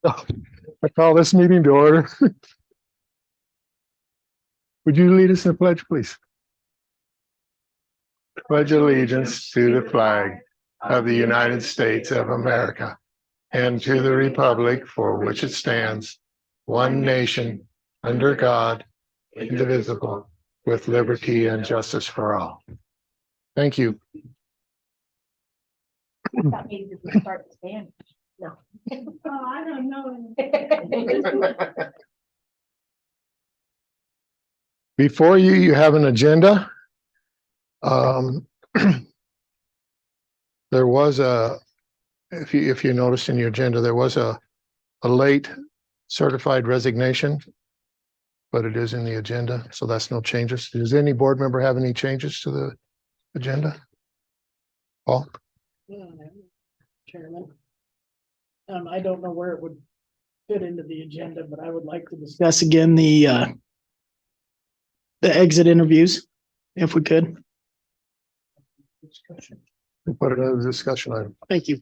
I call this meeting to order. Would you lead us in the pledge, please? Pledge allegiance to the flag of the United States of America and to the republic for which it stands, one nation, under God, indivisible, with liberty and justice for all. Thank you. That means if we start Spanish. No. Oh, I don't know. Before you, you have an agenda. There was if you noticed in your agenda, there was a late certified resignation, but it is in the agenda, so that's no changes. Does any board member have any changes to the agenda? Paul? Chairman. I don't know where it would fit into the agenda, but I would like to discuss again the exit interviews, if we could. We'll put it as a discussion item. Thank you.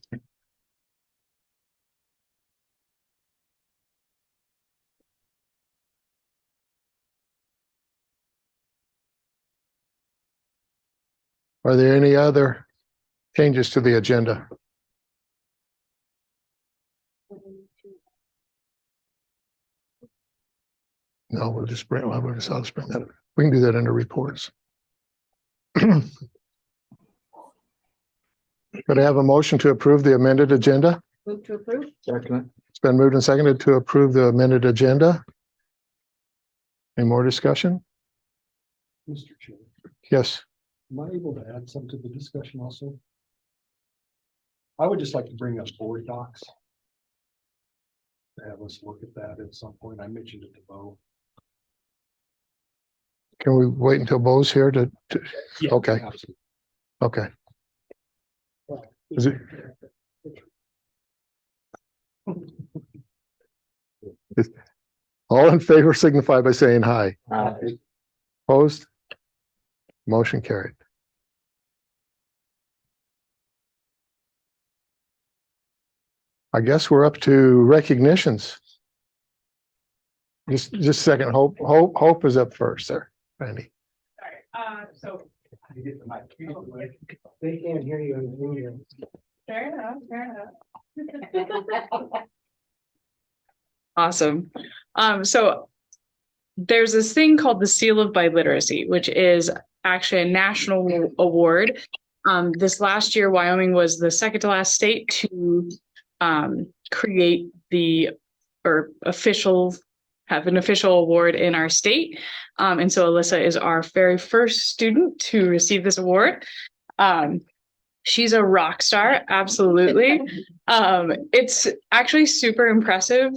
Are there any other changes to the agenda? No, we'll just bring, I'll just bring that. We can do that under reports. Could I have a motion to approve the amended agenda? Move to approve. Second. It's been moved and seconded to approve the amended agenda. Any more discussion? Mr. Chair, Yes. am I able to add something to the discussion also? I would just like to bring up board docs. To have us look at that at some point. I mentioned it to Bo. Can we wait until Bo's here to Yeah, okay. absolutely. Okay. Is it? All in favor signify by saying aye. Opposed? Motion carried. I guess we're up to recognitions. Just a second. Hope is up first there, Randy. So. They can't hear you. Fair enough, fair enough. Awesome. So there's this thing called the Seal of Biliteracy, which is actually a national award. This last year, Wyoming was the second to last state to create have an official award in our state. And so Alyssa is our very first student to receive this award. She's a rock star, absolutely. It's actually super impressive,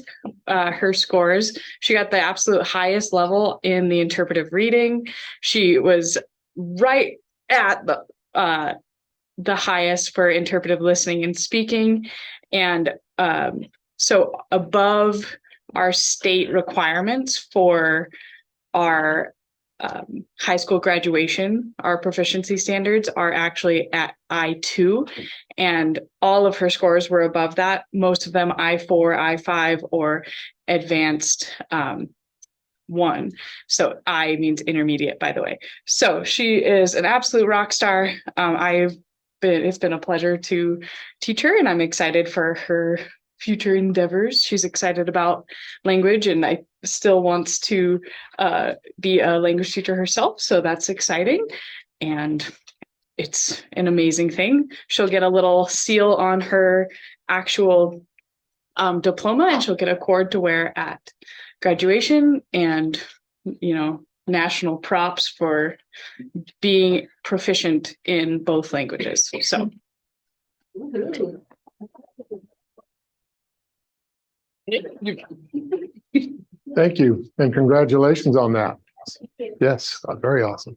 her scores. She got the absolute highest level in the interpretive reading. She was right at the highest for interpretive listening and speaking. And so above our state requirements for our high school graduation, our proficiency standards are actually at I2, and all of her scores were above that. Most of them I4, I5, or advanced 1. So I means intermediate, by the way. So she is an absolute rock star. It's been a pleasure to teach her, and I'm excited for her future endeavors. She's excited about language, and I still wants to be a language teacher herself. So that's exciting. And it's an amazing thing. She'll get a little seal on her actual diploma, and she'll get a cord to wear at graduation, and, national props for being proficient in both languages. So. Thank you, and congratulations on that. Yes, very awesome.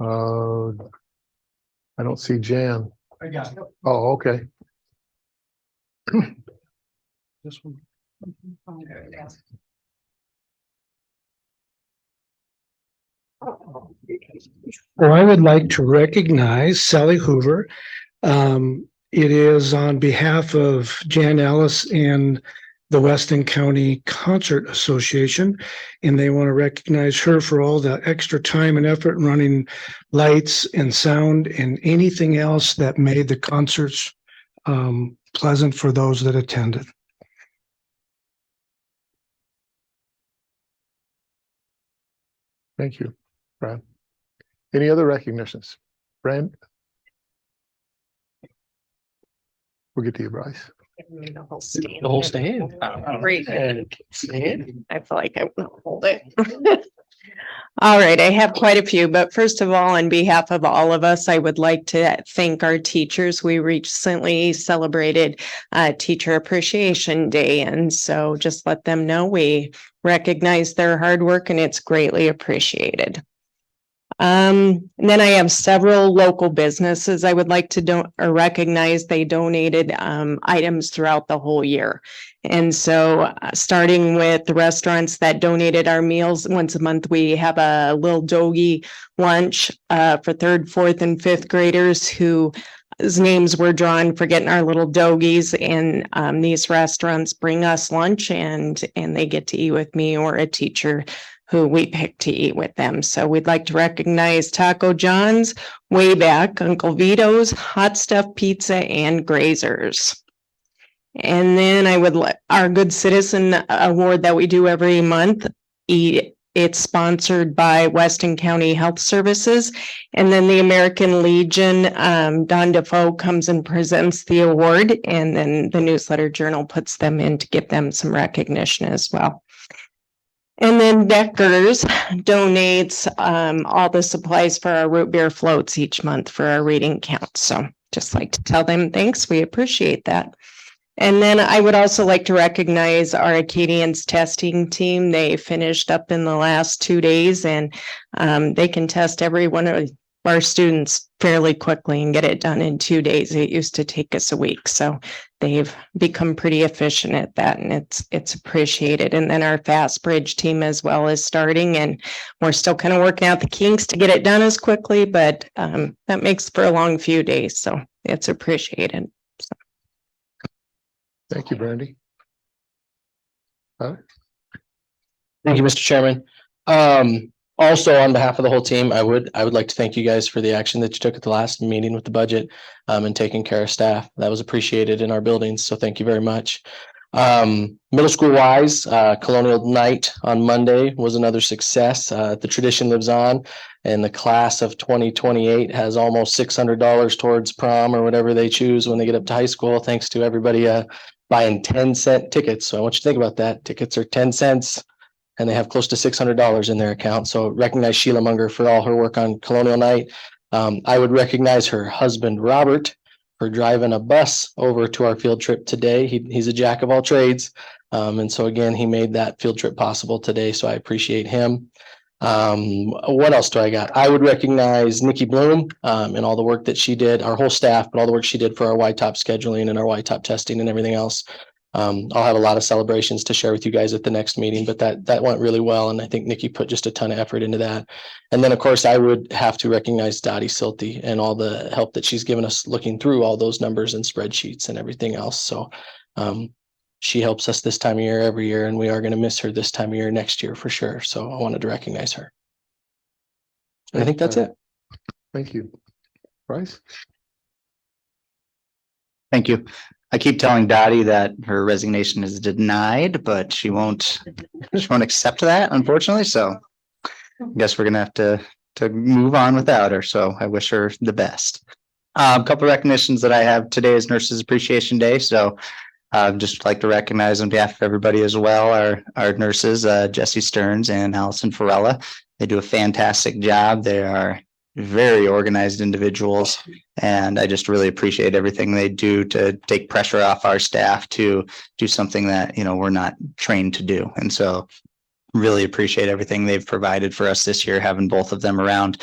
I don't see Jan. I got it. Oh, okay. This one. Well, I would like to recognize Sally Hoover. it is on behalf of Jan Ellis and the Weston County Concert Association, and they want to recognize her for all the extra time and effort running lights and sound and anything else that made the concerts pleasant for those that attended. Thank you, Brad. Any other recognitions? Brand? We'll get to you, Bryce. The whole stand. The whole stand. Great. Stand. I feel like I will hold it. All right, I have quite a few, but first of all, on behalf of all of us, I would like to thank our teachers. We recently celebrated Teacher Appreciation Day, and so just let them know we recognize their hard work and it's greatly appreciated. And then I have several local businesses I would like to recognize. They donated items throughout the whole year. And so starting with the restaurants that donated our meals, once a month, we have a little doggy lunch for third, fourth, and fifth graders whose names were drawn for getting our little doggies. And these restaurants bring us lunch and they get to eat with me or a teacher who we pick to eat with them. So we'd like to recognize Taco John's, Wayback, Uncle Vito's, Hot Stuff Pizza, and Grazers. And then I would let our Good Citizen Award that we do every month. It's sponsored by Weston County Health Services. And then the American Legion, Don Defoe comes and presents the award, and then the Newsletter Journal puts them in to give them some recognition as well. And then Deckers donates all the supplies for our root beer floats each month for our reading count. So just like to tell them thanks. We appreciate that. And then I would also like to recognize our Acadians testing team. They finished up in the last 2 days, and they can test every one of our students fairly quickly and get it done in 2 days. It used to take us a week. So they've become pretty efficient at that, and it's appreciated. And then our Fast Bridge team as well is starting, and we're still kind of working out the kinks to get it done as quickly, but that makes for a long few days. So it's appreciated. So. Thank you, Brandy. Thank you, Mr. Chairman. Also, on behalf of the whole team, I would like to thank you guys for the action that you took at the last meeting with the budget and taking care of staff. That was appreciated in our buildings. So thank you very much. Middle school wise, Colonial Night on Monday was another success. The tradition lives on, and the class of 2028 has almost $600 towards prom or whatever they choose when they get up to high school, thanks to everybody buying 10-cent tickets. So I want you to think about that. Tickets are 10 cents. And they have close to $600 in their account. So recognize Sheila Munger for all her work on Colonial Night. I would recognize her husband, Robert, for driving a bus over to our field trip today. He's a jack of all trades. And so again, he made that field trip possible today. So I appreciate him. What else do I got? I would recognize Nikki Bloom and all the work that she did, our whole staff, but all the work she did for our YTOP scheduling and our YTOP testing and everything else. I'll have a lot of celebrations to share with you guys at the next meeting, but that went really well. And I think Nikki put just a ton of effort into that. And then, of course, I would have to recognize Dottie Silty and all the help that she's given us looking through all those numbers and spreadsheets and everything else. So she helps us this time of year every year, and we are going to miss her this time of year next year for sure. So I wanted to recognize her. And I think that's it. Thank you. Bryce? Thank you. I keep telling Dottie that her resignation is denied, but she won't accept that, unfortunately. So I guess we're gonna have to move on without her. So I wish her the best. A couple of recognitions that I have today is Nurses Appreciation Day. So I'd just like to recognize on behalf of everybody as well, our nurses, Jesse Stearns and Allison Farella. They do a fantastic job. They are very organized individuals, and I just really appreciate everything they do to take pressure off our staff to do something that, we're not trained to do. And so really appreciate everything they've provided for us this year, having both of them around.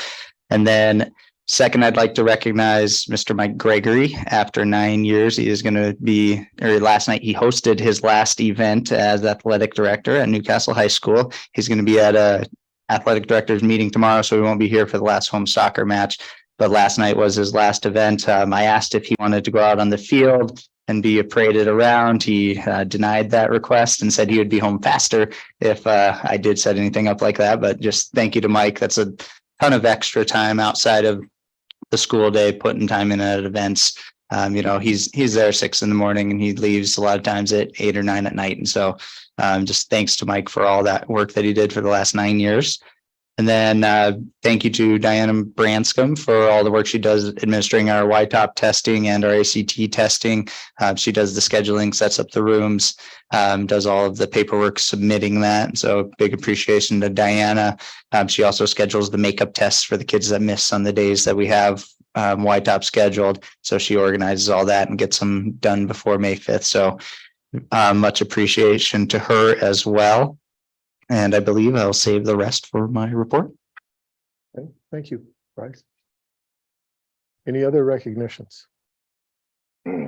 And then second, I'd like to recognize Mr. Mike Gregory. After 9 years, he is going to be, or last night he hosted his last event as athletic director at Newcastle High School. He's going to be at a athletic directors meeting tomorrow, so we won't be here for the last home soccer match. but last night was his last event. I asked if he wanted to go out on the field and be paraded around. He denied that request and said he would be home faster if I did set anything up like that. But just thank you to Mike. That's a ton of extra time outside of the school day, putting time in at events. He's there 6 a.m. and he leaves a lot of times at 8 or 9 at night. And so just thanks to Mike for all that work that he did for the last 9 years. And then thank you to Diana Branscombe for all the work she does administering our YTOP testing and our ACT testing. She does the scheduling, sets up the rooms, does all of the paperwork submitting that. So big appreciation to Diana. She also schedules the makeup tests for the kids that miss on the days that we have YTOP scheduled. So she organizes all that and gets them done before May 5th. So much appreciation to her as well. And I believe I'll save the rest for my report. Okay, thank you, Bryce. Any other recognitions? I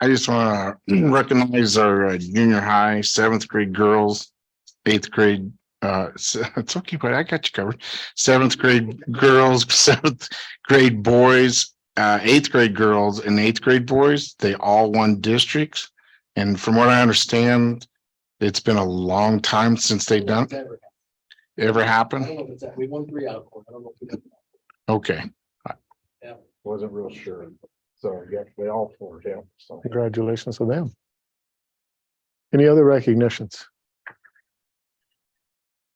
just want to recognize our junior high, 7th grade girls, 8th grade. It's okay, but I got you covered. 7th grade girls, 7th grade boys, 8th grade girls and 8th grade boys. They all won districts. And from what I understand, it's been a long time since they've done it. Ever happened? We won 3 out of 4. I don't know if we did. Okay. Wasn't real sure. So yeah, they all 4. Yeah. So. Congratulations to them. Any other recognitions?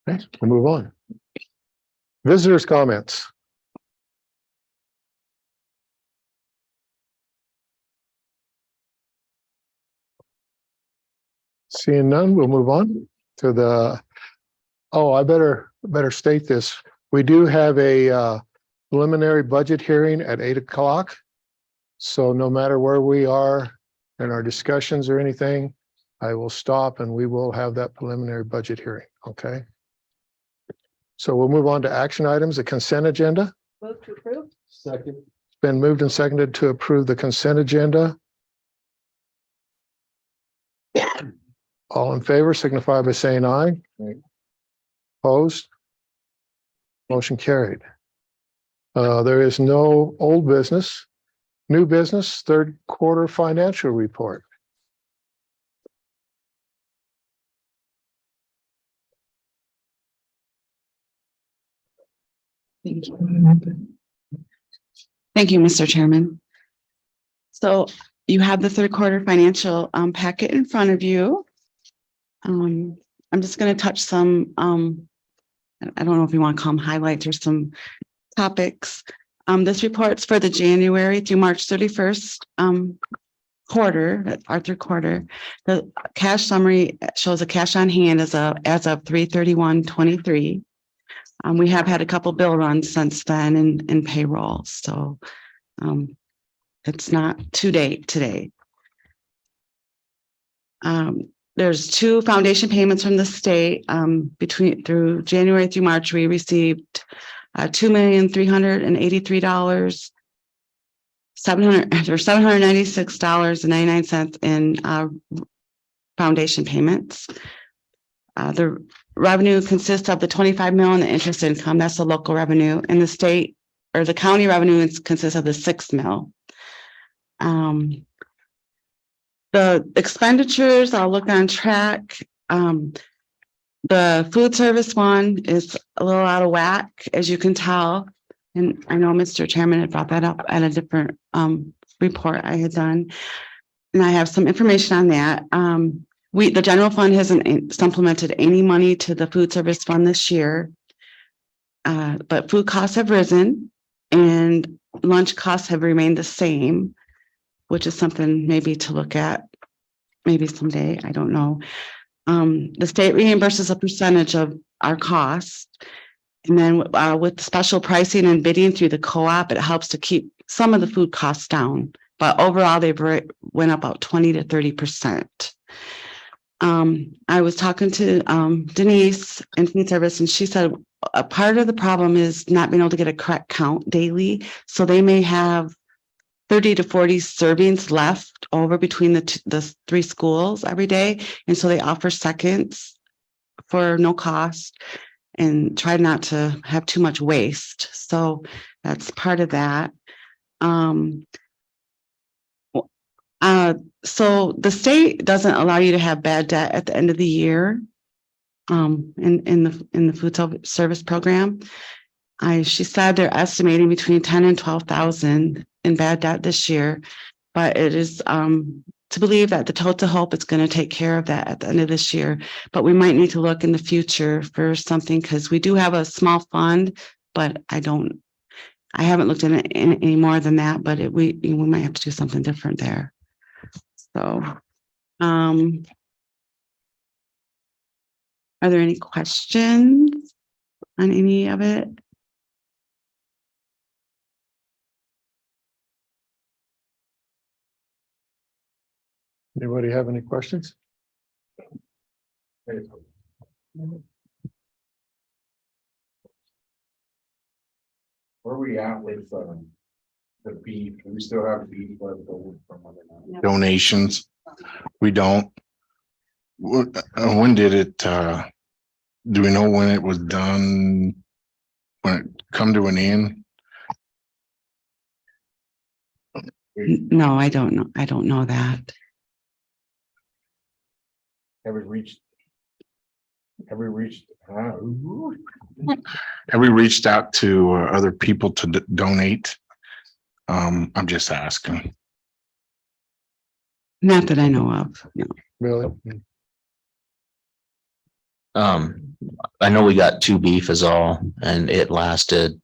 Okay, we'll move on. Visitors' comments. Seeing none, we'll move on to the, I better state this. We do have a preliminary budget hearing at 8 o'clock. So no matter where we are in our discussions or anything, I will stop and we will have that preliminary budget hearing, okay? So we'll move on to action items, the consent agenda. Move to approve. Second. It's been moved and seconded to approve the consent agenda. All in favor signify by saying aye. Opposed? Motion carried. There is no old business. New business, third quarter financial report. Thank you, Mr. Chairman. So you have the third quarter financial packet in front of you. I'm just going to touch some, I don't know if you want to call them highlights or some topics. This report's for the January through March 31st quarter, our third quarter. The cash summary shows a cash on hand as of 3/31/23. We have had a couple bill runs since then in payroll, so it's not to date today. There's 2 foundation payments from the state. Through January through March, we received $2,383, $796.99 in foundation payments. The revenue consists of the 25 million in interest income. That's the local revenue, and the state or the county revenue consists of the 6 mil. The expenditures, I'll look on track. The food service one is a little out of whack, as you can tell. And I know Mr. Chairman had brought that up at a different report I had done. And I have some information on that. The general fund hasn't supplemented any money to the food service fund this year. But food costs have risen and lunch costs have remained the same, which is something maybe to look at maybe someday. I don't know. The state reimburses a percentage of our cost. And then with special pricing and bidding through the co-op, it helps to keep some of the food costs down. But overall, they went up about 20 to 30%. I was talking to Denise in food service, and she said a part of the problem is not being able to get a correct count daily. So they may have 30 to 40 servings left over between the 3 schools every day. And so they offer seconds for no cost and try not to have too much waste. So that's part of that. So the state doesn't allow you to have bad debt at the end of the year. In the food service program. She said they're estimating between 10 and 12,000 in bad debt this year, but it is to believe that the Totes of Hope is going to take care of that at the end of this year. But we might need to look in the future for something because we do have a small fund, but I haven't looked in it any more than that, but we might have to do something different there. So, are there any questions on any of it? Anybody have any questions? Where are we at with the beef? Do we still have beef left over from other donations? We don't. When did it, do we know when it was done? When it come to an end? No, I don't know. I don't know that. Have we reached out to other people to donate? I'm just asking. Not that I know of. No. Really? I know we got 2 beef is all, and it lasted.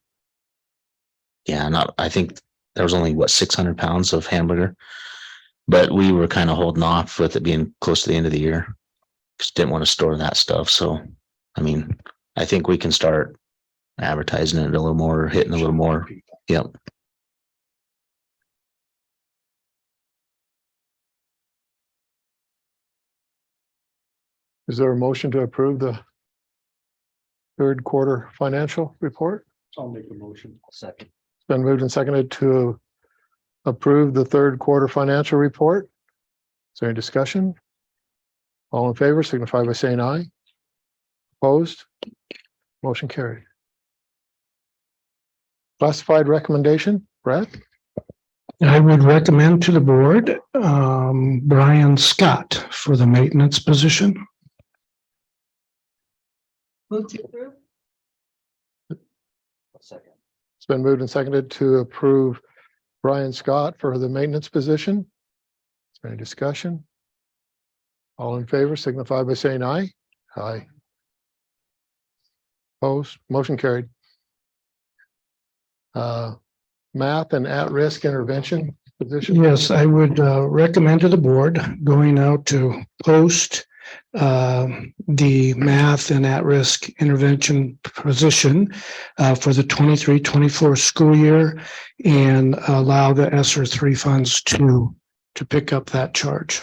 Yeah, I think there was only 600 pounds of hamburger, but we were kind of holding off with it being close to the end of the year. Just didn't want to store that stuff. So, I mean, I think we can start advertising it a little more, hitting a little more. Yep. Is there a motion to approve the third quarter financial report? I'll make the motion. Second. It's been moved and seconded to approve the third quarter financial report. Is there any discussion? All in favor signify by saying aye. Opposed? Motion carried. Classified recommendation, Brad? I would recommend to the board, Brian Scott for the maintenance position. Move to approve. Second. It's been moved and seconded to approve Brian Scott for the maintenance position. Is there any discussion? All in favor signify by saying aye. Aye. Opposed? Motion carried. Math and at-risk intervention position? Yes, I would recommend to the board going out to post the math and at-risk intervention position for the 23-24 school year and allow the ESSER 3 funds to pick up that charge.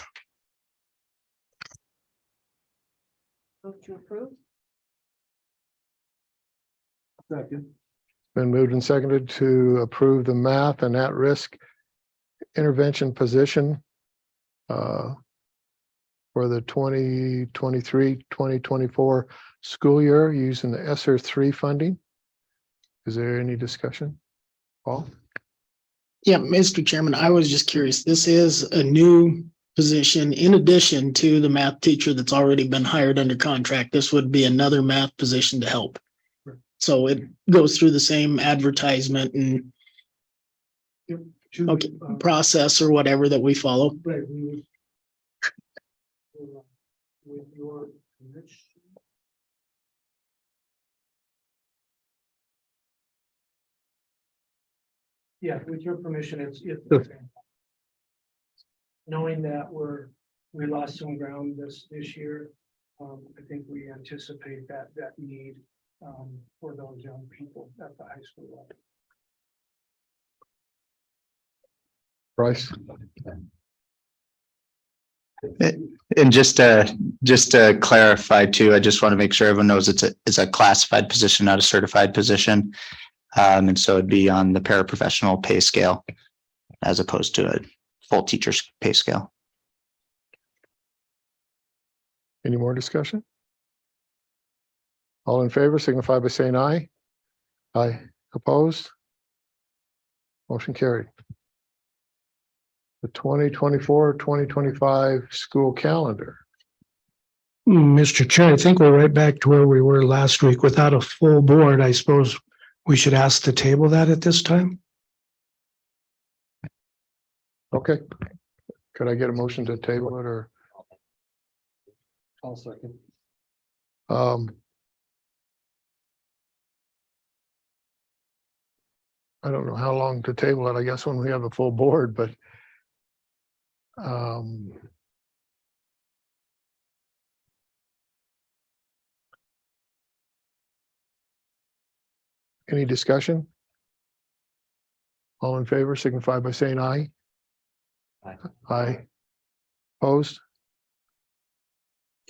Move to approve. Second. Been moved and seconded to approve the math and at-risk intervention position for the 2023-2024 school year using the ESSER 3 funding. Is there any discussion? Paul? Yeah, Mr. Chairman, I was just curious. This is a new position in addition to the math teacher that's already been hired under contract. This would be another math position to help. So it goes through the same advertisement and process or whatever that we follow. Right. With your permission. Yeah, with your permission, it's knowing that we lost some ground this year. I think we anticipate that need for those young people at the high school level. Bryce? And just to clarify too, I just want to make sure everyone knows it's a classified position, not a certified position. And so it'd be on the paraprofessional pay scale as opposed to a full teacher's pay scale. Any more discussion? All in favor signify by saying aye. Aye. Opposed? Motion carried. The 2024-2025 school calendar. Mr. Chair, I think we're right back to where we were last week without a full board. I suppose we should ask to table that at this time. Okay. Could I get a motion to table it or? I'll second. I don't know how long to table it. I guess when we have a full board, but any discussion? All in favor signify by saying aye. Aye. Aye. Opposed?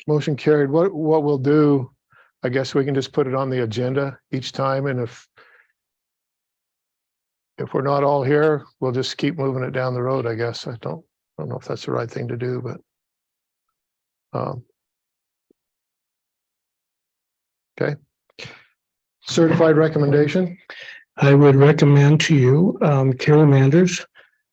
Motion carried. What we'll do, I guess we can just put it on the agenda each time, and if we're not all here, we'll just keep moving it down the road, I guess. I don't know if that's the right thing to do, but okay. Certified recommendation. I would recommend to you, Carol Manders,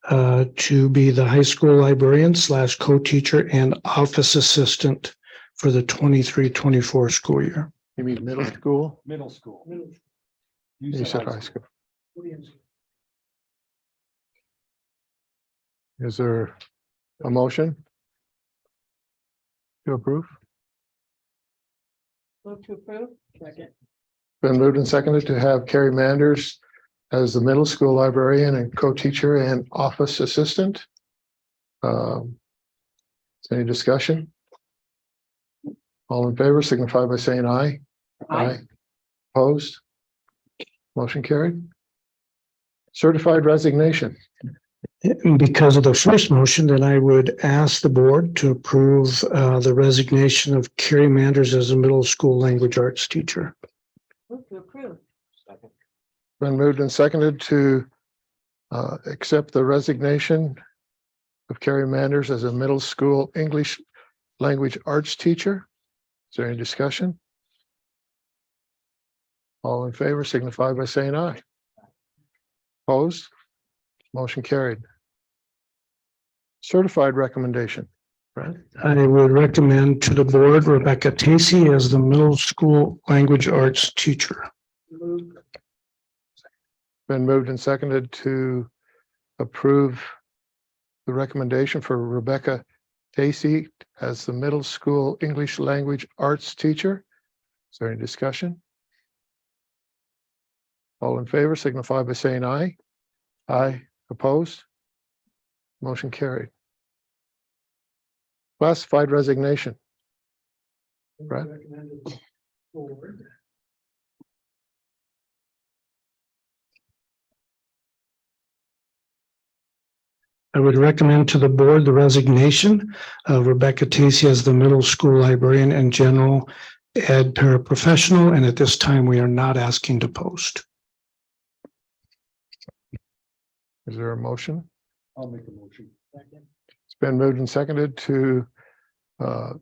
to be the high school librarian / co-teacher and office assistant for the 23-24 school year. You mean middle school? Middle school. You said high school. Is there a motion to approve? Move to approve. Second. Been moved and seconded to have Carrie Manders as the middle school librarian and co-teacher and office assistant. Any discussion? All in favor signify by saying aye. Aye. Opposed? Motion carried. Certified resignation. And because of the first motion, then I would ask the board to approve the resignation of Carrie Manders as a middle school language arts teacher. Move to approve. Second. Been moved and seconded to accept the resignation of Carrie Manders as a middle school English language arts teacher. Is there any discussion? All in favor signify by saying aye. Opposed? Motion carried. Certified recommendation. Right? I would recommend to the board Rebecca Tacey as the middle school language arts teacher. Been moved and seconded to approve the recommendation for Rebecca Tacey as the middle school English language arts teacher. Is there any discussion? All in favor signify by saying aye. Aye. Opposed? Motion carried. Classified resignation. Right. I would recommend to the board the resignation of Rebecca Tacey as the middle school librarian and general ed paraprofessional, and at this time we are not asking to post. Is there a motion? I'll make a motion. It's been moved and seconded to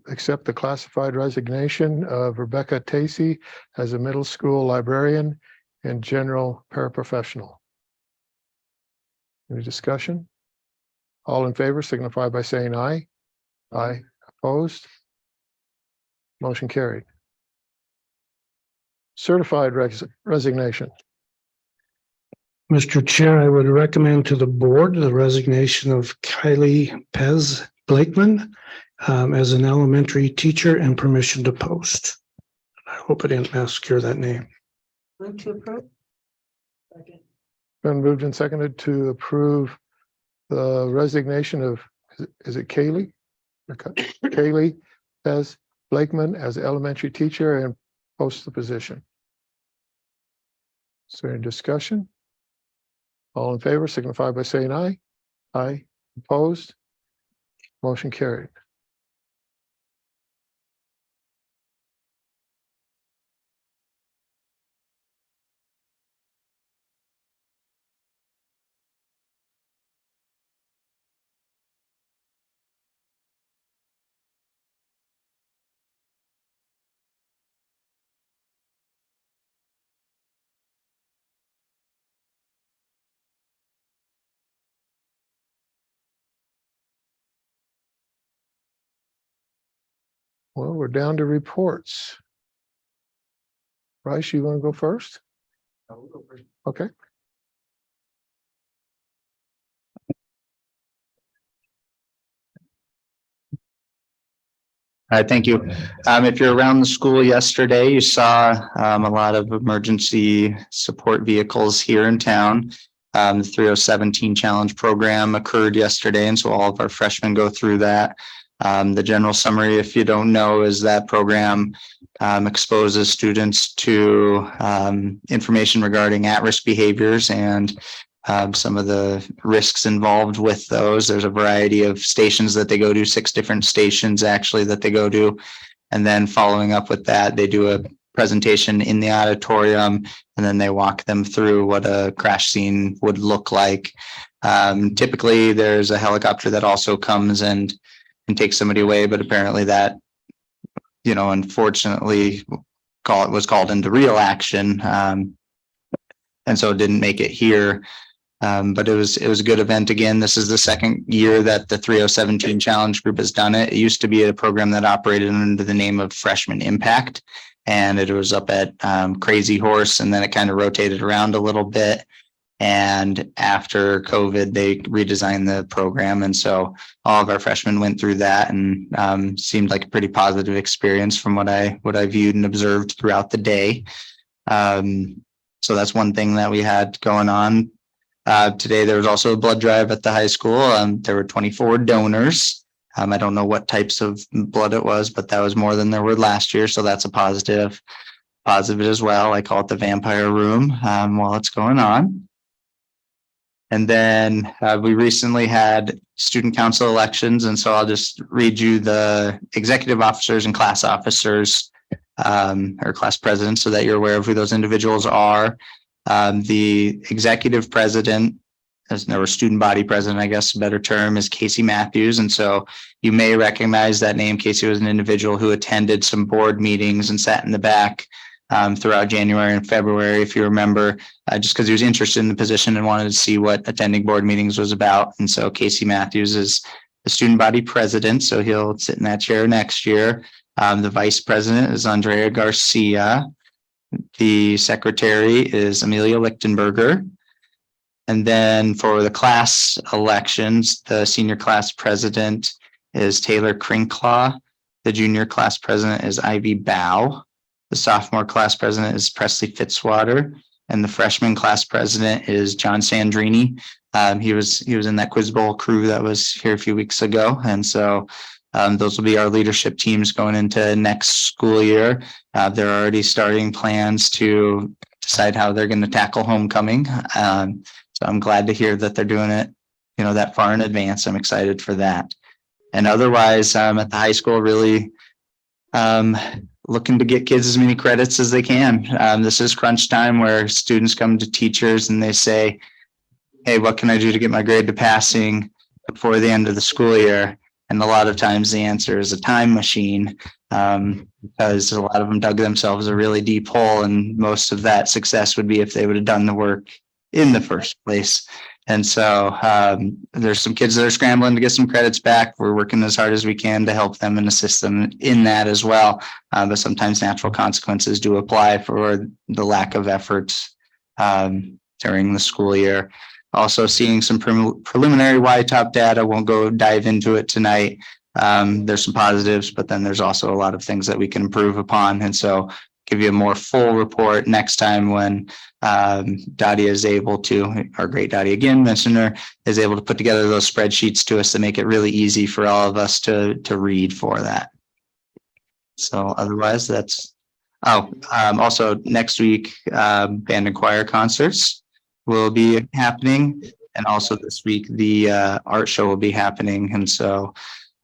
accept the classified resignation of Rebecca Tacey as a middle school librarian and general paraprofessional. Any discussion? All in favor signify by saying aye. Aye. Opposed? Motion carried. Certified resignation. Mr. Chair, I would recommend to the board the resignation of Kylie Pez Blakeman as an elementary teacher and permission to post. I hope I didn't massacre that name. Move to approve. Second. Been moved and seconded to approve the resignation of, is it Kaylee? Kaylee Pez Blakeman as elementary teacher and post the position. Is there any discussion? All in favor signify by saying aye. Aye. Opposed? Motion carried. Well, we're down to reports. Bryce, you want to go first? Okay. All right, thank you. If you're around the school yesterday, you saw a lot of emergency support vehicles here in town. The 3017 Challenge program occurred yesterday, and so all of our freshmen go through that. The general summary, if you don't know, is that program exposes students to information regarding at-risk behaviors and some of the risks involved with those. There's a variety of stations that they go to, 6 different stations actually that they go to. And then following up with that, they do a presentation in the auditorium, and then they walk them through what a crash scene would look like. Typically, there's a helicopter that also comes and takes somebody away, but apparently that, unfortunately, was called into real action. And so it didn't make it here. But it was a good event. Again, this is the second year that the 3017 Challenge Group has done it. It used to be a program that operated under the name of Freshman Impact, and it was up at Crazy Horse, and then it kind of rotated around a little bit. And after COVID, they redesigned the program, and so all of our freshmen went through that, and seemed like a pretty positive experience from what I viewed and observed throughout the day. So that's one thing that we had going on. Today, there was also a blood drive at the high school. There were 24 donors. I don't know what types of blood it was, but that was more than there were last year. So that's a positive as well. I call it the vampire room while it's going on. And then we recently had student council elections. And so I'll just read you the executive officers and class officers or class presidents so that you're aware of who those individuals are. The executive president, or student body president, I guess a better term, is Casey Matthews. And so you may recognize that name. Casey was an individual who attended some board meetings and sat in the back throughout January and February, if you remember, just because he was interested in the position and wanted to see what attending board meetings was about. And so Casey Matthews is the student body president, so he'll sit in that chair next year. The vice president is Andrea Garcia. The secretary is Amelia Lichtenberger. And then for the class elections, the senior class president is Taylor Crinklaw. The junior class president is Ivy Bow. The sophomore class president is Presley Fitzwater. And the freshman class president is John Sandrini. He was in that Quiz Bowl crew that was here a few weeks ago. And so those will be our leadership teams going into next school year. They're already starting plans to decide how they're going to tackle homecoming. So I'm glad to hear that they're doing it, that far in advance. I'm excited for that. And otherwise, at the high school, really looking to get kids as many credits as they can. This is crunch time where students come to teachers and they say, hey, what can I do to get my grade to passing before the end of the school year? And a lot of times the answer is a time machine, because a lot of them dug themselves a really deep hole, and most of that success would be if they would have done the work in the first place. And so there's some kids that are scrambling to get some credits back. We're working as hard as we can to help them and assist them in that as well. But sometimes natural consequences do apply for the lack of efforts during the school year. Also seeing some preliminary Y-top data. Won't go dive into it tonight. There's some positives, but then there's also a lot of things that we can improve upon. And so give you a more full report next time when Dottie is able to, our great Dottie again, mentioned her, is able to put together those spreadsheets to us to make it really easy for all of us to read for that. So otherwise that's, also next week, band and choir concerts will be happening. And also this week, the art show will be happening. And so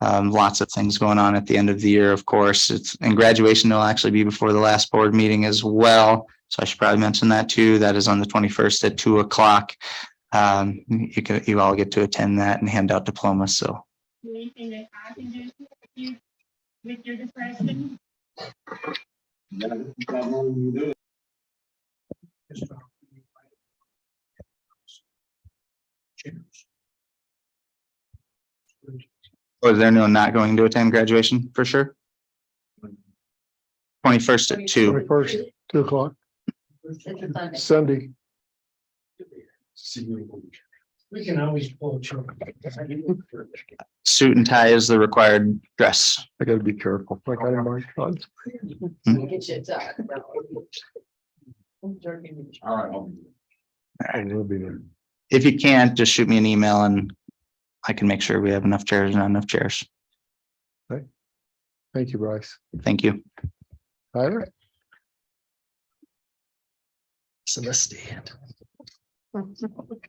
lots of things going on at the end of the year, of course. And graduation will actually be before the last board meeting as well. So I should probably mention that too. That is on the 21st at 2:00. You all get to attend that and hand out diplomas. So. Anything that I can do you with your depression? Oh, is there no not going to attend graduation for sure? 21st at 2. 21st, 2 o'clock, Sunday. We can always pull a short. Suit and tie is the required dress. I gotta be careful. Like I don't mind. I will be there. If you can't, just shoot me an email and I can make sure we have enough chairs and not enough chairs. Thank you, Bryce. Thank you. Tyler? Celeste.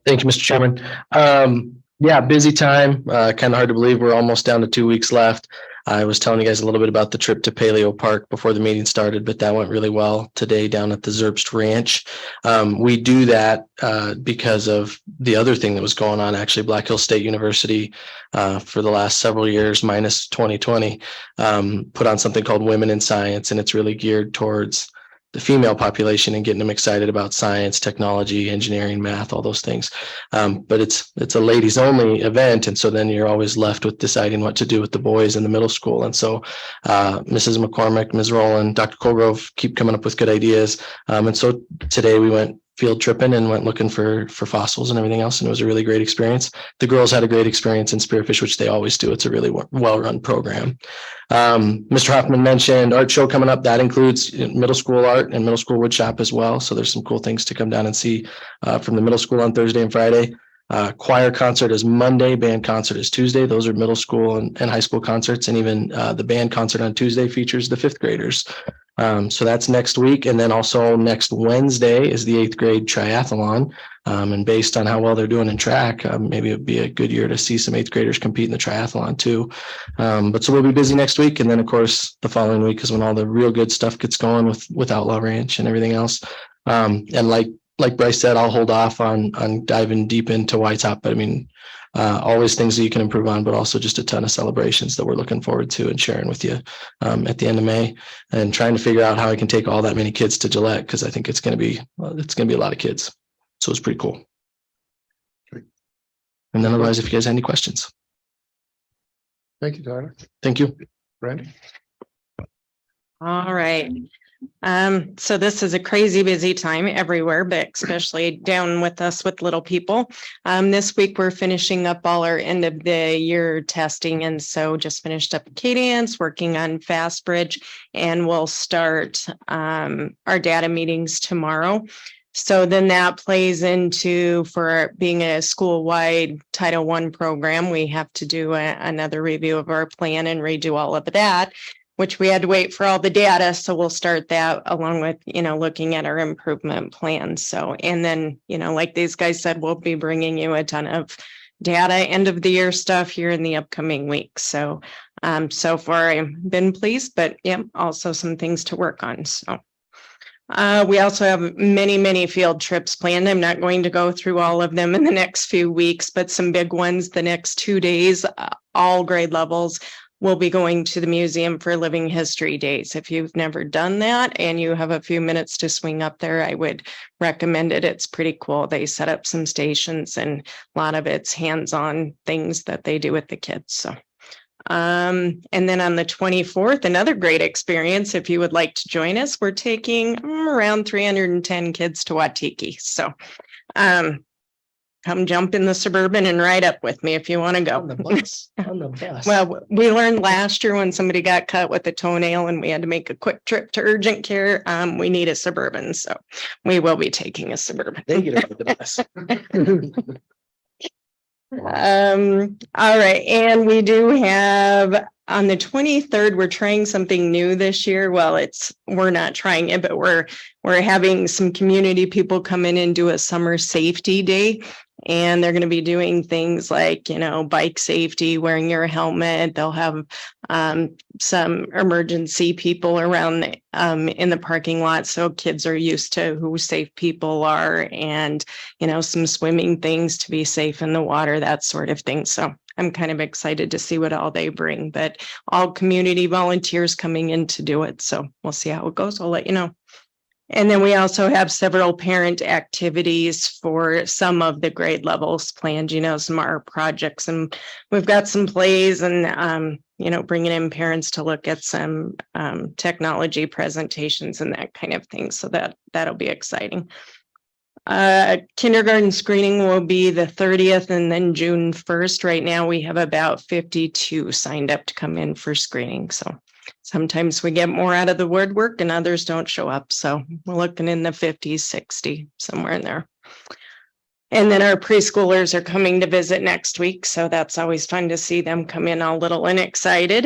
Thank you, Mr. Chairman. Yeah, busy time. Kind of hard to believe we're almost down to 2 weeks left. I was telling you guys a little bit about the trip to Paleo Park before the meeting started, but that went really well today down at the Zerbst Ranch. We do that because of the other thing that was going on, actually. Black Hills State University for the last several years, minus 2020, put on something called Women in Science, and it's really geared towards the female population and getting them excited about science, technology, engineering, math, all those things. But it's a ladies only event. And so then you're always left with deciding what to do with the boys in the middle school. And so Mrs. McCormick, Ms. Rowland, Dr. Colgrove keep coming up with good ideas. And so today we went field tripping and went looking for fossils and everything else. And it was a really great experience. The girls had a great experience in Spearfish, which they always do. It's a really well-run program. Mr. Hoffman mentioned art show coming up. That includes middle school art and middle school wood shop as well. So there's some cool things to come down and see from the middle school on Thursday and Friday. Choir concert is Monday, band concert is Tuesday. Those are middle school and high school concerts. And even the band concert on Tuesday features the 5th graders. So that's next week. And then also next Wednesday is the 8th grade triathlon. And based on how well they're doing in track, maybe it'd be a good year to see some 8th graders compete in the triathlon too. But so we'll be busy next week. And then of course, the following week is when all the real good stuff gets going with Outlaw Ranch and everything else. And like Bryce said, I'll hold off on diving deep into Whitetop, but I mean, always things that you can improve on, but also just a ton of celebrations that we're looking forward to and sharing with you at the end of May, and trying to figure out how I can take all that many kids to Gillette, because I think it's going to be a lot of kids. So it's pretty cool. And then otherwise, if you guys have any questions. Thank you, Tyler. Thank you. Brandy? All right. So this is a crazy busy time everywhere, but especially down with us with little people. This week we're finishing up all our end of the year testing. And so just finished up Cadence, working on FastBridge, and we'll start our data meetings tomorrow. So then that plays into, for being a school-wide Title I program, we have to do another review of our plan and redo all of that, which we had to wait for all the data. So we'll start that along with, looking at our improvement plan. So, and then, like these guys said, we'll be bringing you a ton of data, end of the year stuff here in the upcoming weeks. So, so far I've been pleased, but yeah, also some things to work on. So. We also have many field trips planned. I'm not going to go through all of them in the next few weeks, but some big ones the next 2 days, all grade levels. We'll be going to the Museum for Living History Days. If you've never done that and you have a few minutes to swing up there, I would recommend it. It's pretty cool. They set up some stations and a lot of it's hands-on things that they do with the kids. So. And then on the 24th, another great experience. If you would like to join us, we're taking around 310 kids to Waikiki. So, come jump in the Suburban and ride up with me if you want to go. On the bus. On the bus. Well, we learned last year when somebody got cut with a toenail and we had to make a quick trip to urgent care. We need a Suburban, so we will be taking a Suburban. They get out of the bus. All right. And we do have on the 23rd, we're trying something new this year. Well, we're not trying it, but we're having some community people come in and do a summer safety day. And they're going to be doing things like, bike safety, wearing your helmet. They'll have some emergency people around in the parking lot. So kids are used to who safe people are, and, some swimming things to be safe in the water, that sort of thing. So I'm kind of excited to see what all they bring, but all community volunteers coming in to do it. So we'll see how it goes. I'll let you know. And then we also have several parent activities for some of the grade levels planned, some art projects, and we've got some plays and bringing in parents to look at some technology presentations and that kind of thing. So that'll be exciting. Kindergarten screening will be the 30th and then June 1st. Right now we have about 52 signed up to come in for screening. So sometimes we get more out of the word work and others don't show up. So we're looking in the 50s, 60, somewhere in there. And then our preschoolers are coming to visit next week. So that's always fun to see them come in all little and excited.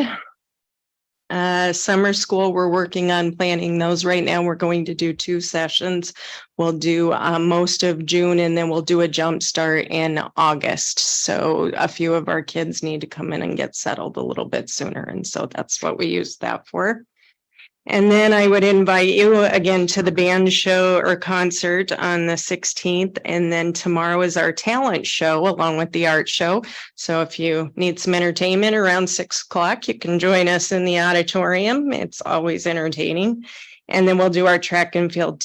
Summer school, we're working on planning those right now. We're going to do 2 sessions. We'll do most of June and then we'll do a jump start in August. So a few of our kids need to come in and get settled a little bit sooner. And so that's what we use that for. And then I would invite you again to the band show or concert on the 16th. And then tomorrow is our talent show along with the art show. So if you need some entertainment around 6 o'clock, you can join us in the auditorium. It's always entertaining. And then we'll do our track and field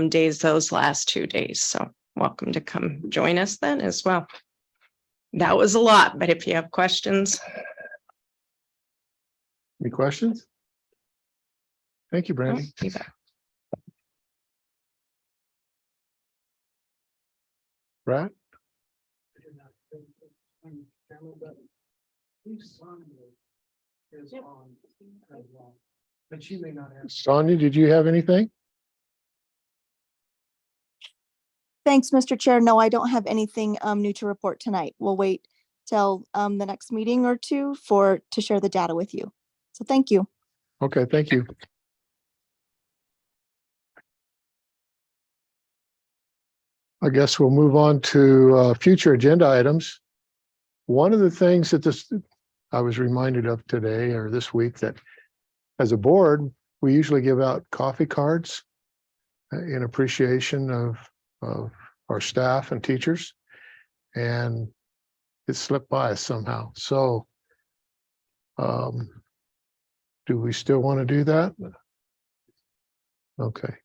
days those last 2 days. So welcome to come join us then as well. That was a lot, but if you have questions. Any questions? Thank you, Brandy. Brad? But she may not have. Sonia, did you have anything? Thanks, Mr. Chair. No, I don't have anything new to report tonight. We'll wait till the next meeting or two to share the data with you. So thank you. Okay, thank you. I guess we'll move on to future agenda items. One of the things that I was reminded of today or this week, that as a board, we usually give out coffee cards in appreciation of our staff and teachers, and it slipped by us somehow. So do we still want to do that? Okay.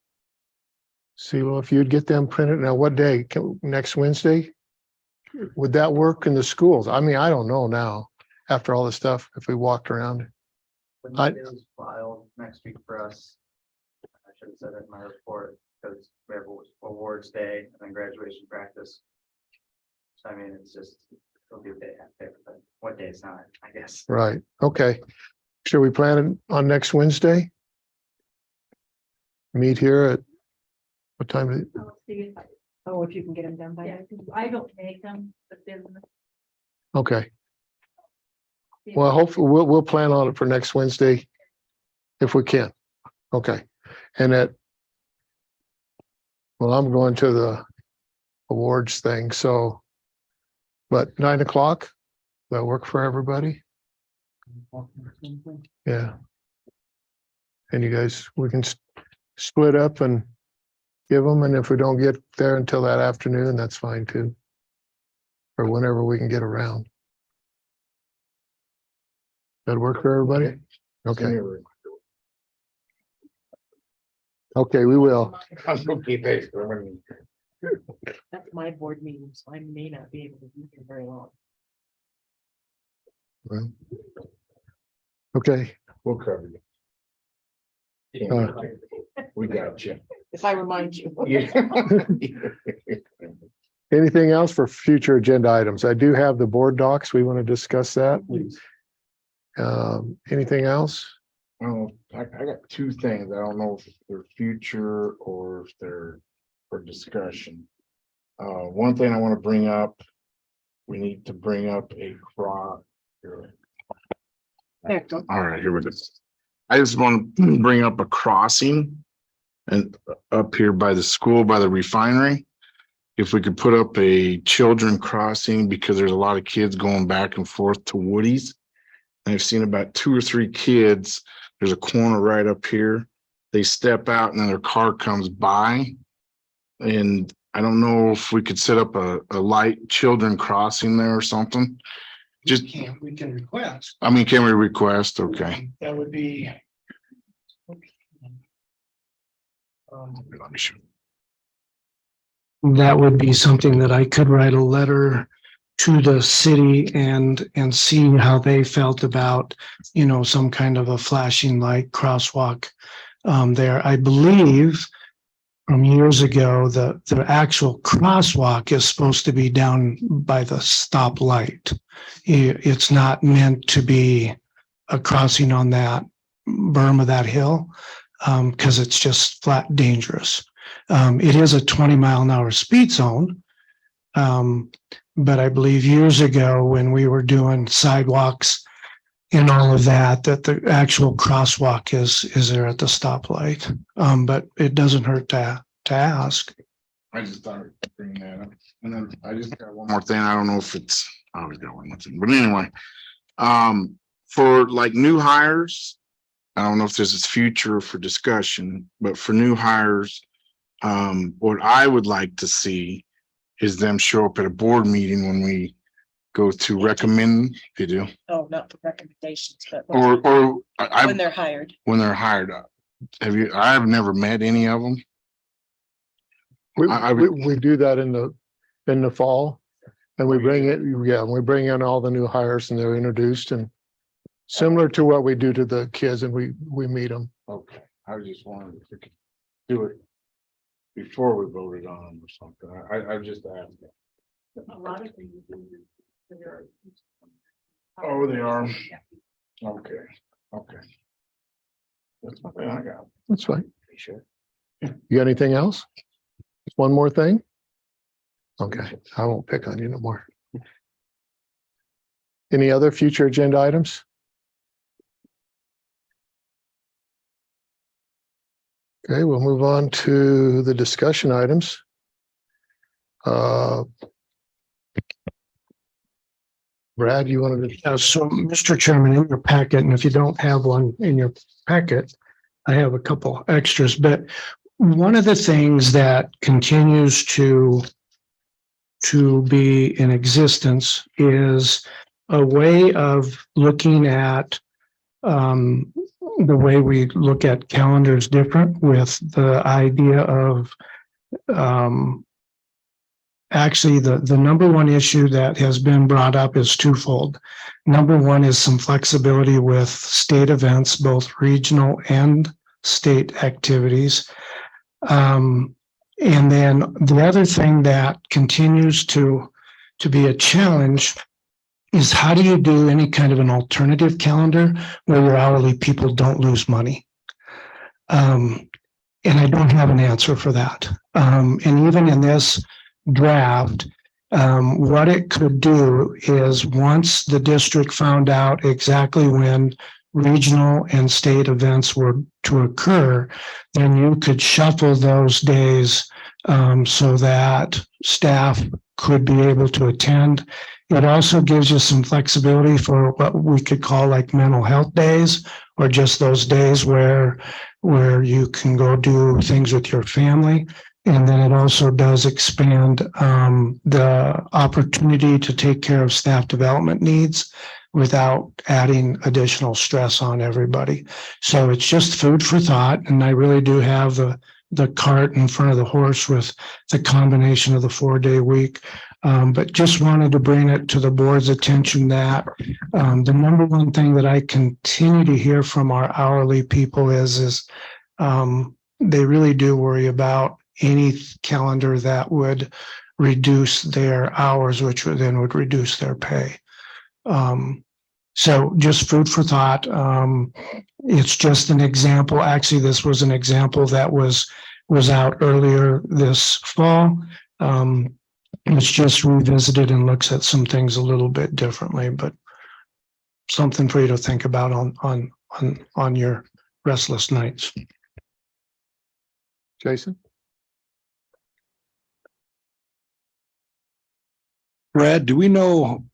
CeeLo, if you'd get them printed, now what day? Next Wednesday? Would that work in the schools? I mean, I don't know now, after all this stuff, if we walked around. When it is filed next week for us, I should have said it in my report, because we have awards day and then graduation practice. So I mean, it'll be a day after, but what day is not, I guess. Right, okay. Should we plan it on next Wednesday? Meet here at what time? If you can get them done by then. I don't make them, but then. Okay. Well, hopefully we'll plan on it for next Wednesday if we can. Okay. And I'm going to the awards thing, so, but 9 o'clock, that work for everybody? Yeah. And you guys, we can split up and give them, and if we don't get there until that afternoon, that's fine too. Or whenever we can get around. That work for everybody? Okay. Okay, we will. That's my board meeting, so I may not be able to be here very long. Well, okay. We'll cover you. We got you. If I remind you. Anything else for future agenda items? I do have the board docs. We want to discuss that. Anything else? Oh, I got 2 things. I don't know if they're future or if they're for discussion. One thing I want to bring up, we need to bring up a crop. All right, here we go. I just want to bring up a crossing and up here by the school, by the refinery. If we could put up a children crossing, because there's a lot of kids going back and forth to Woody's. And I've seen about 2 or 3 kids. There's a corner right up here. They step out and then their car comes by. And I don't know if we could set up a light children crossing there or something. Just We can request. I mean, can we request? Okay. That would be. Let me show. That would be something that I could write a letter to the city and see how they felt about, some kind of a flashing light crosswalk there. I believe from years ago, the actual crosswalk is supposed to be down by the stoplight. It's not meant to be a crossing on that berm of that hill, because it's just flat dangerous. It is a 20-mile-an-hour speed zone. But I believe years ago when we were doing sidewalks and all of that, that the actual crosswalk is there at the stoplight. But it doesn't hurt to ask. I just thought I'd bring that up. And then I just got one more thing. I don't know if it's, I always got one more thing, but anyway. For like new hires, I don't know if this is future for discussion, but for new hires, what I would like to see is them show up at a board meeting when we go to recommend, they do, Oh, not the recommendations, but or when they're hired. when they're hired up. I've never met any of them. We do that in the fall, and we bring in all the new hires and they're introduced, and similar to what we do to the kids, and we meet them. Okay, I just wanted if we could do it before we voted on them or something. I just asked. A lot of things. Oh, they are. Okay. That's my thing I got. That's fine. Sure. You got anything else? Just one more thing? Okay, I won't pick on you no more. Any other future agenda items? Okay, we'll move on to the discussion items. Brad, you wanted to? So, Mr. Chairman, in your packet, and if you don't have one in your packet, I have a couple extras, but one of the things that continues to be in existence is a way of looking at the way we look at calendars different, with the idea of actually the number one issue that has been brought up is twofold. Number one is some flexibility with state events, both regional and state activities. And then the other thing that continues to be a challenge is how do you do any kind of an alternative calendar where your hourly people don't lose money? And I don't have an answer for that. And even in this draft, what it could do is once the district found out exactly when regional and state events were to occur, then you could shuffle those days so that staff could be able to attend. It also gives you some flexibility for what we could call like mental health days, or just those days where you can go do things with your family. And then it also does expand the opportunity to take care of staff development needs without adding additional stress on everybody. So it's just food for thought. And I really do have the cart in front of the horse with the combination of the 4-day week. But just wanted to bring it to the board's attention that the number one thing that I continue to hear from our hourly people is they really do worry about any calendar that would reduce their hours, which then would reduce their pay. So just food for thought. It's just an example. Actually, this was an example that was out earlier this fall. It's just revisited and looks at some things a little bit differently, but something for you to think about on your restless nights. Jason? Brad, do we know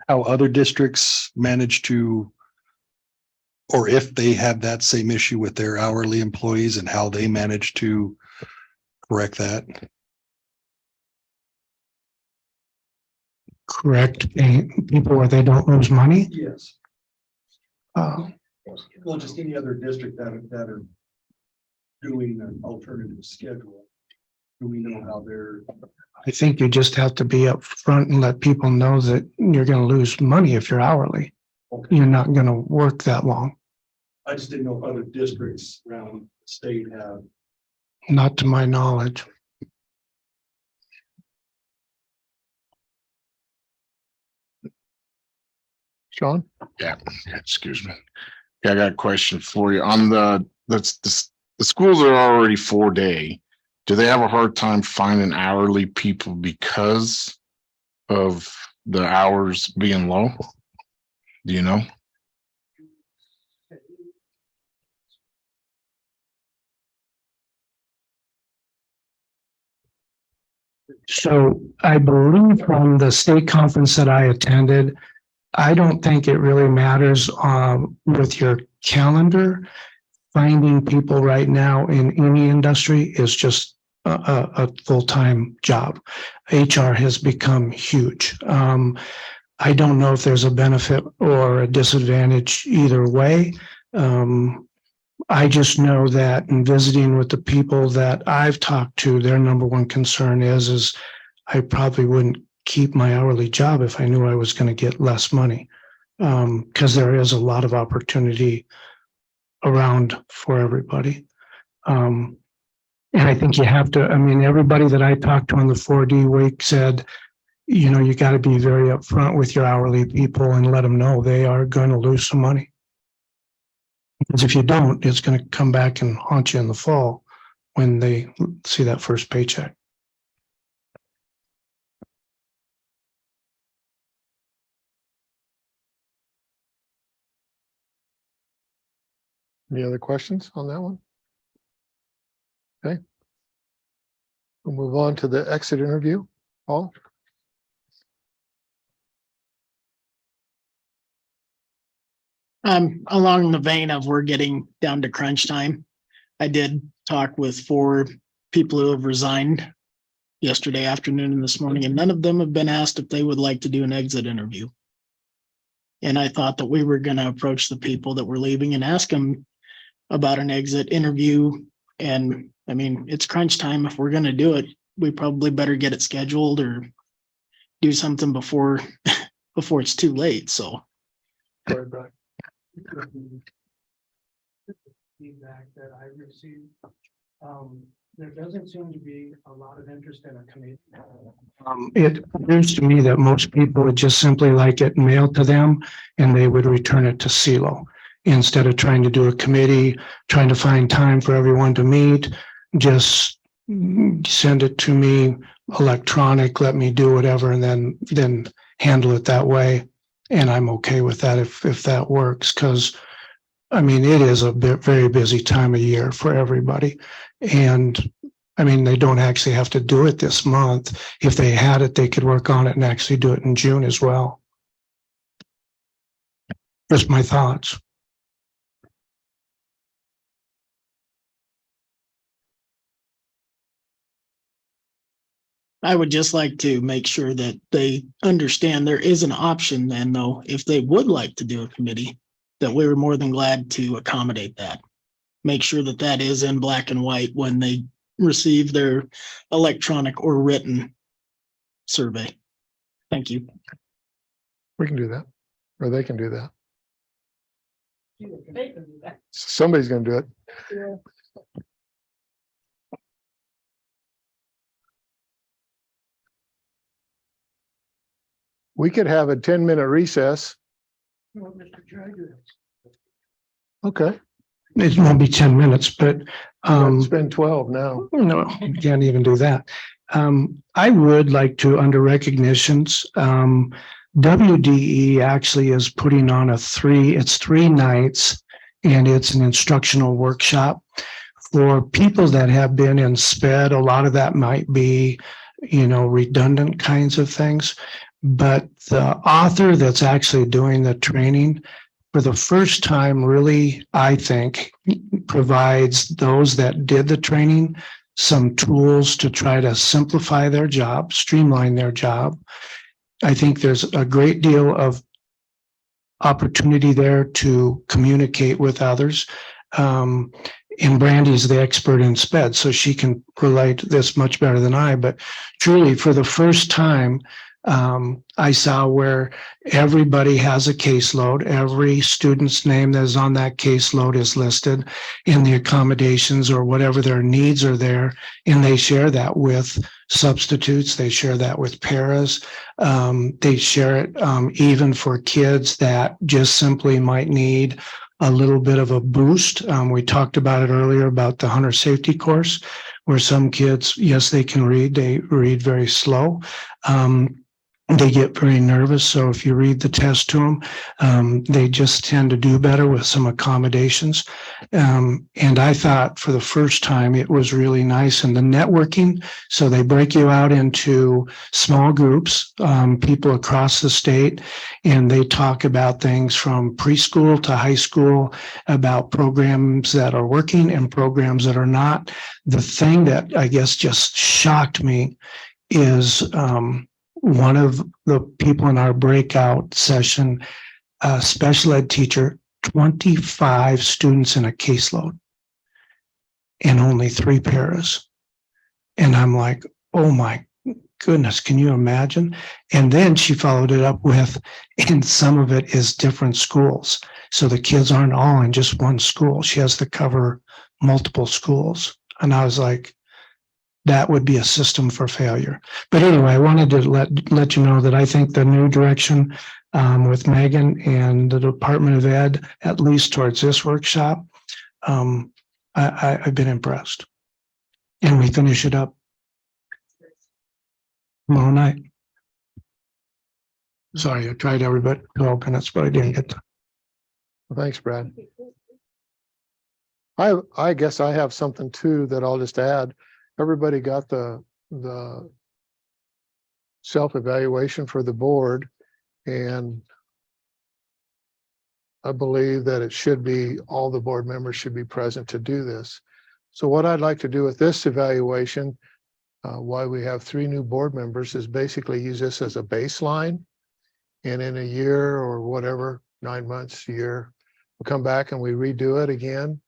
how other districts manage to, or if they have that same issue with their hourly employees and how they manage to correct that? Correct people where they don't lose money? Yes. Well, just any other district that are doing an alternative schedule. Do we know how they're? I think you just have to be upfront and let people know that you're gonna lose money if you're hourly. You're not gonna work that long, I just didn't know if other districts around the state have. not to my knowledge. Sean? Yeah, excuse me. Yeah, I got a question for you. On the schools are already 4-day. Do they have a hard time finding hourly people because of the hours being low? Do you know? So I believe from the state conference that I attended, I don't think it really matters with your calendar. Finding people right now in any industry is just a full-time job. HR has become huge. I don't know if there's a benefit or a disadvantage either way. I just know that in visiting with the people that I've talked to, their number one concern is I probably wouldn't keep my hourly job if I knew I was going to get less money. Because there is a lot of opportunity around for everybody. And I think you have to, everybody that I talked to on the 4D week said, you got to be very upfront with your hourly people and let them know they are going to lose some money. Because if you don't, it's going to come back and haunt you in the fall when they see that first paycheck. Any other questions on that one? Okay. We'll move on to the exit interview. Paul? Along the vein of we're getting down to crunch time. I did talk with 4 people who have resigned yesterday afternoon and this morning, and none of them have been asked if they would like to do an exit interview. And I thought that we were going to approach the people that were leaving and ask them about an exit interview. And it's crunch time. If we're going to do it, we probably better get it scheduled or do something before it's too late. So. Feedback that I received, there doesn't seem to be a lot of interest in a committee. It appears to me that most people would just simply like it mailed to them and they would return it to CELO instead of trying to do a committee, trying to find time for everyone to meet. Just send it to me electronic, let me do whatever, and then handle it that way. And I'm okay with that if that works, because it is a very busy time of year for everybody. And they don't actually have to do it this month. If they had it, they could work on it and actually do it in June as well. Just my thoughts. I would just like to make sure that they understand there is an option then, though, if they would like to do a committee, that we were more than glad to accommodate that. Make sure that that is in black and white when they receive their electronic or written survey. Thank you. We can do that, or they can do that. They can do that. Somebody's going to do it. Yeah. We could have a 10-minute recess. Okay. It won't be 10 minutes, but It's been 12 now. no, you can't even do that. I would like to, under recognitions, WDE actually is putting on it's 3 nights, and it's an instructional workshop for people that have been in SPED. A lot of that might be, redundant kinds of things. But the author that's actually doing the training for the first time really, I think, provides those that did the training some tools to try to simplify their job, streamline their job. I think there's a great deal of opportunity there to communicate with others. and Brandy's the expert in sped, so she can relate this much better than I, but truly for the first time, I saw where everybody has a caseload. Every student's name that is on that caseload is listed in the accommodations or whatever their needs are there. And they share that with substitutes. They share that with paras. They share it even for kids that just simply might need a little bit of a boost. We talked about it earlier about the hunter safety course, where some kids, yes, they can read. They read very slow. They get very nervous. So if you read the test to them, they just tend to do better with some accommodations. And I thought for the first time, it was really nice. And the networking, so they break you out into small groups, people across the state, and they talk about things from preschool to high school, about programs that are working and programs that are not. The thing that I guess just shocked me is, one of the people in our breakout session, a special ed teacher, 25 students in a caseload and only 3 paras. And I'm like, oh my goodness, can you imagine? And then she followed it up with, and some of it is different schools. So the kids aren't all in just one school. She has to cover multiple schools. And I was like, that would be a system for failure. But anyway, I wanted to let you know that I think the new direction with Megan and the Department of Ed, at least towards this workshop, I've been impressed. And we finish it up tomorrow night. Sorry, I tried everybody 12 minutes, but I didn't get to. Well, thanks, Brad. I guess I have something too that I'll just add. Everybody got the self-evaluation for the board, and I believe that it should be, all the board members should be present to do this. So what I'd like to do with this evaluation, why we have 3 new board members, is basically use this as a baseline. And in a year or whatever, 9 months, a year, we'll come back and we redo it again.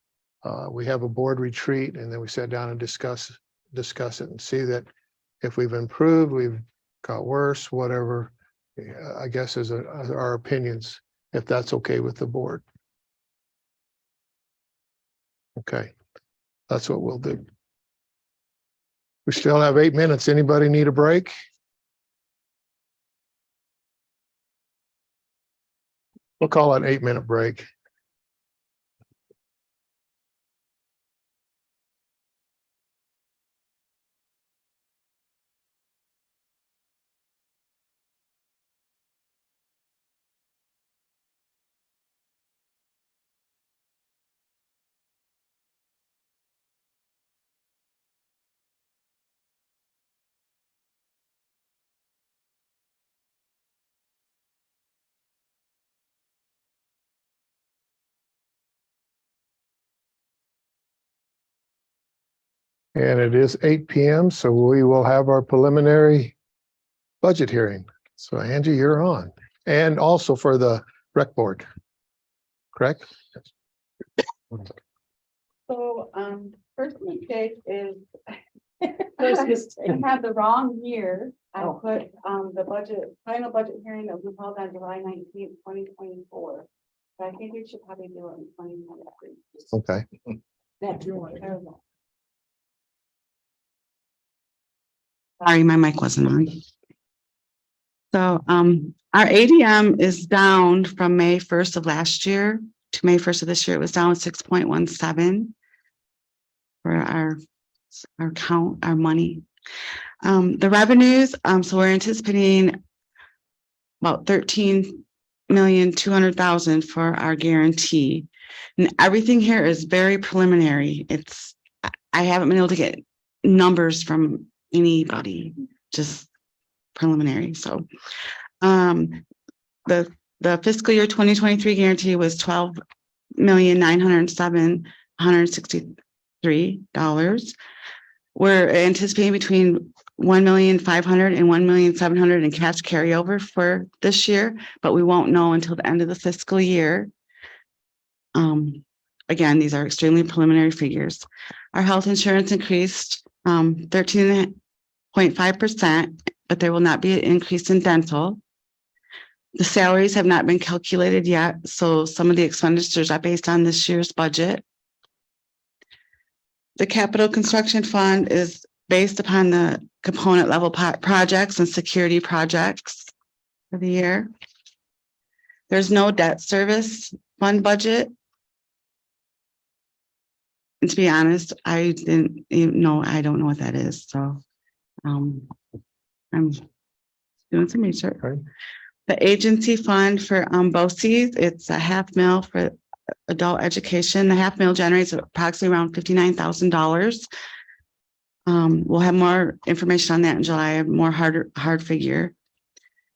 We have a board retreat, and then we sit down and discuss it and see that if we've improved, we've got worse, whatever, I guess is our opinions, if that's okay with the board. Okay, that's what we'll do. We still have 8 minutes. Anybody need a break? We'll call it an 8-minute break. And it is 8 p.m., so we will have our preliminary budget hearing. So Angie, you're on. And also for the rec board, correct? So, first mistake is I had the wrong year. I put, the final budget hearing that we held on July 19th, 2024. So I think we should probably do it in 2023. Okay. That's your. Sorry, my mic wasn't on. So our ADM is down from May 1st of last year to May 1st of this year. It was down 6.17 for our count, our money. The revenues, so we're anticipating about 13,200,000 for our guarantee. And everything here is very preliminary. I haven't been able to get numbers from anybody, just preliminary. So the fiscal year 2023 guarantee was $12,907,163. We're anticipating between $1,500,000 and $1,700,000 in cash carryover for this year, but we won't know until the end of the fiscal year. again, these are extremely preliminary figures. Our health insurance increased 13.5%, but there will not be an increase in dental. The salaries have not been calculated yet, so some of the expenditures are based on this year's budget. The capital construction fund is based upon the component level projects and security projects for the year. There's no debt service fund budget. And to be honest, I didn't even know, I don't know what that is, so I'm doing some research. Right. The agency fund for BOCES, it's a $500,000 for adult education. The $500,000 generates approximately around $59,000. We'll have more information on that in July, a more hard figure.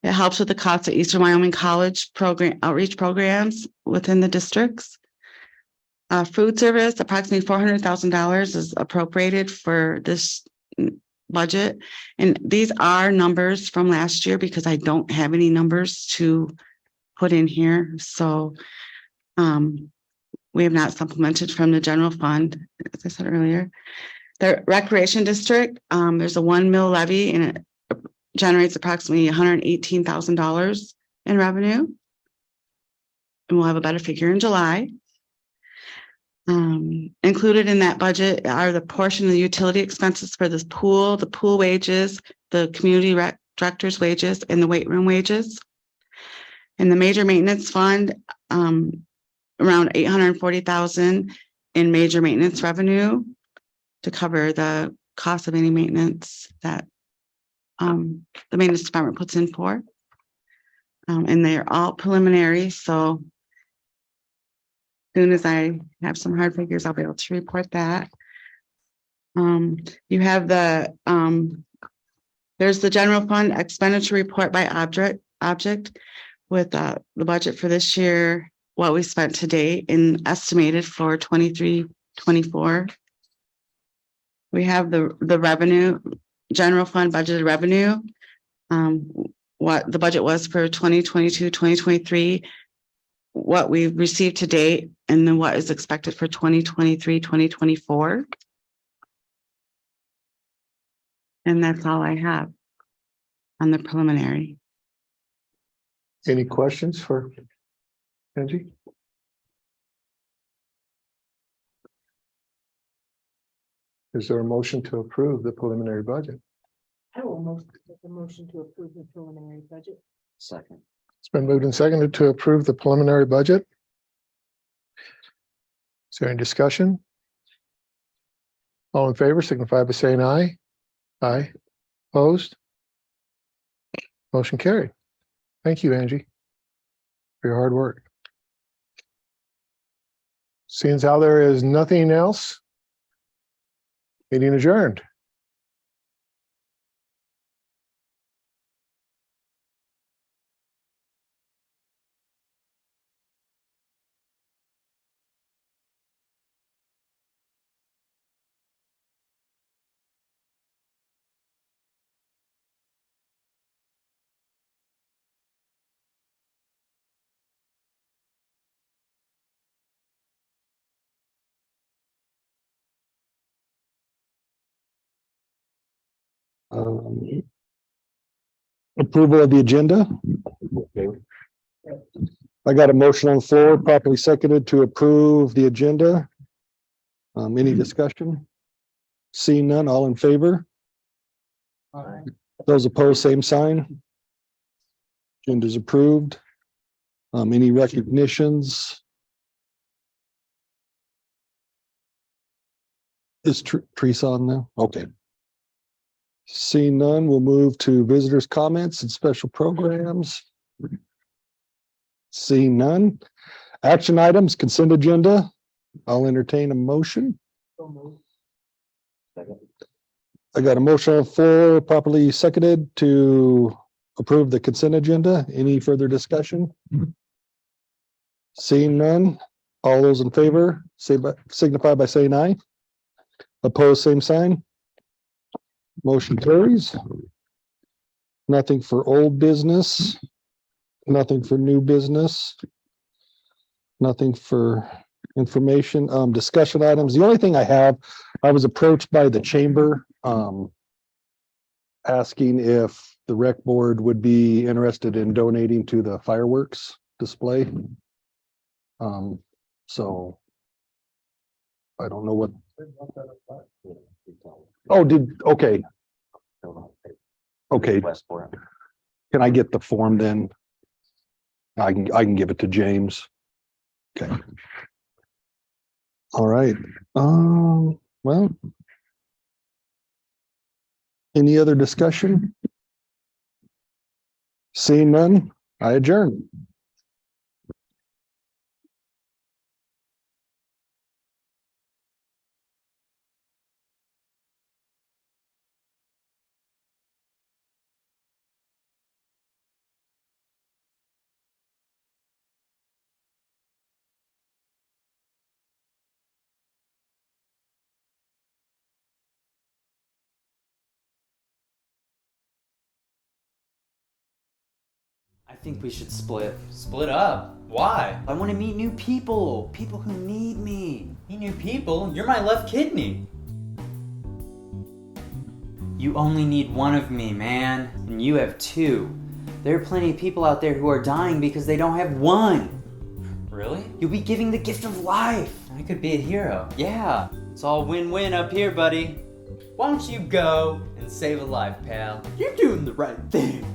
It helps with the cost of Eastern Wyoming College program outreach programs within the districts. Food service, approximately $400,000 is appropriated for this budget. And these are numbers from last year because I don't have any numbers to put in here. So we have not supplemented from the general fund, as I said earlier. The recreation district, there's a 1 mil levy and it generates approximately $118,000 in revenue. And we'll have a better figure in July. Included in that budget are the portion of the utility expenses for this pool, the pool wages, the community director's wages, and the weight room wages. In the major maintenance fund, around $840,000 in major maintenance revenue to cover the cost of any maintenance that the maintenance department puts in for. And they're all preliminary, so soon as I have some hard figures, I'll be able to report that. You have the, there's the general fund expenditure report by object with the budget for this year, what we spent to date and estimated for 23-24. We have the revenue, general fund budgeted revenue, what the budget was for 2022, 2023, what we've received to date, and then what is expected for 2023, 2024. And that's all I have on the preliminary. Any questions for Angie? Is there a motion to approve the preliminary budget? I will make a motion to approve the preliminary budget. Second. It's been moved and seconded to approve the preliminary budget. Is there any discussion? All in favor signify by saying aye. Aye. Opposed? Motion carried. Thank you, Angie, for your hard work. Seeing as how there is nothing else, meeting adjourned. Approval of the agenda. I got a motion on the floor, properly seconded to approve the agenda. Any discussion? Seeing none, all in favor? Those opposed, same sign. Agenda's approved. Any recognitions? Is Teresa on now? Okay. Seeing none, we'll move to visitors' comments and special programs. Seeing none. Action items, consent agenda. I'll entertain a motion. I got a motion on the floor, properly seconded to approve the consent agenda. Any further discussion? Seeing none. All those in favor, signify by saying aye. Opposed, same sign. Motion carries. Nothing for old business. Nothing for new business. Nothing for information, discussion items. The only thing I have, I was approached by the chamber, asking if the rec board would be interested in donating to the fireworks display. So I don't know what. Oh, okay. Okay. Can I get the form then? I can give it to James. Okay. All right. Well. Any other discussion? Seeing none, I adjourn. I think we should split. Split up? Why? I want to meet new people. People who need me. Meet new people? You're my left kidney. You only need one of me, man. And you have two. There are plenty of people out there who are dying because they don't have one. Really? You'll be giving the gift of life. I could be a hero. Yeah. It's all win-win up here, buddy. Why don't you go and save a life, pal? You're doing the right thing.